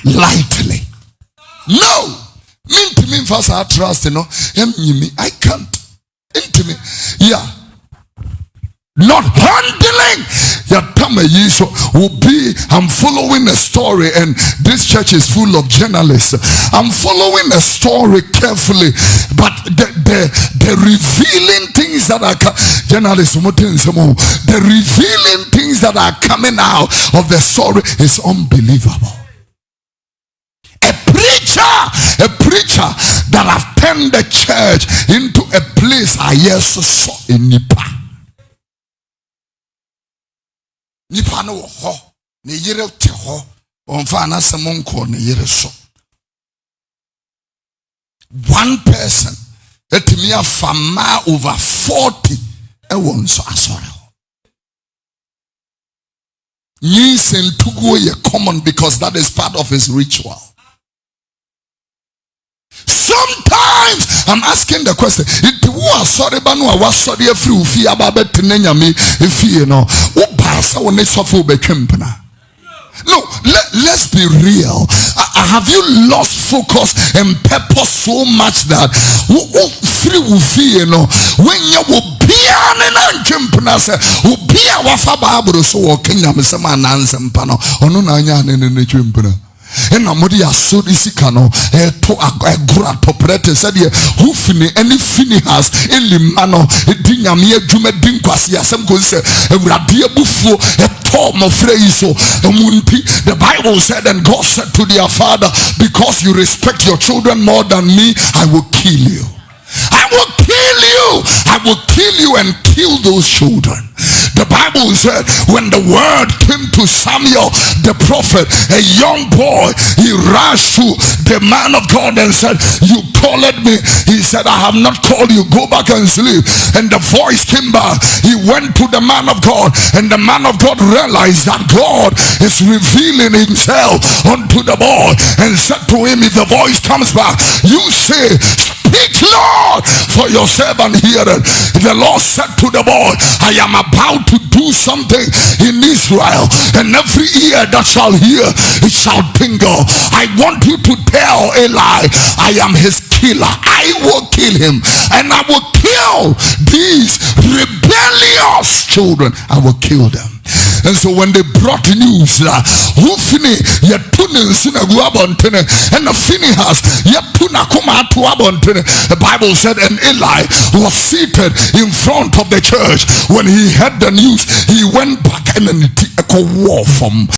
lightly. No. Me first I trust, I can't. Intimate. Yeah. Not handling your time will be. I'm following a story, and this church is full of journalists. I'm following a story carefully, but the revealing things that are journalists, the revealing things that are coming out of the story is unbelievable. A preacher that have turned the church into a place I saw in Nipa. Nipa no ho ne yire te ho onfa na semonko ne yire so. One person etimi afama over 40 ewon so asore. Yes, and tugo ye common because that is part of his ritual. Sometimes I'm asking the question, if you are sorry, but no, I was sorry if you feel about it, if you know, no, let's be real. Have you lost focus and purpose so much that free will feel, when you will be an entrepreneur, will be a wafa Bible so Kenya Misama Nansam Pano, or no Nanya in the entrepreneur. And Amodi Asodi Sikano, to a grand operator said, who fini any fini has in Limano, a dinamia jume dinquas, yasam goes a radia buffo, a tom of Freiso, a munti. The Bible said, and God said to their father, because you respect your children more than me, I will kill you. I will kill you. I will kill you and kill those children. The Bible said when the word came to Samuel the prophet, a young boy, he rushed to the man of God and said, you called me. He said, I have not called you, go back and sleep. And the voice came back. He went to the man of God, and the man of God realized that God is revealing himself unto the boy and said to him, if the voice comes back, you say, speak, Lord, for your servant heareth. The Lord said to the boy, I am about to do something in Israel, and every ear that shall hear, it shall tingle. I want you to tell Eli, I am his killer. I will kill him, and I will kill these rebellious children. I will kill them. And so when they brought news that and the Phinehas the Bible said, and Eli was seated in front of the church. When he heard the news, he went back and war from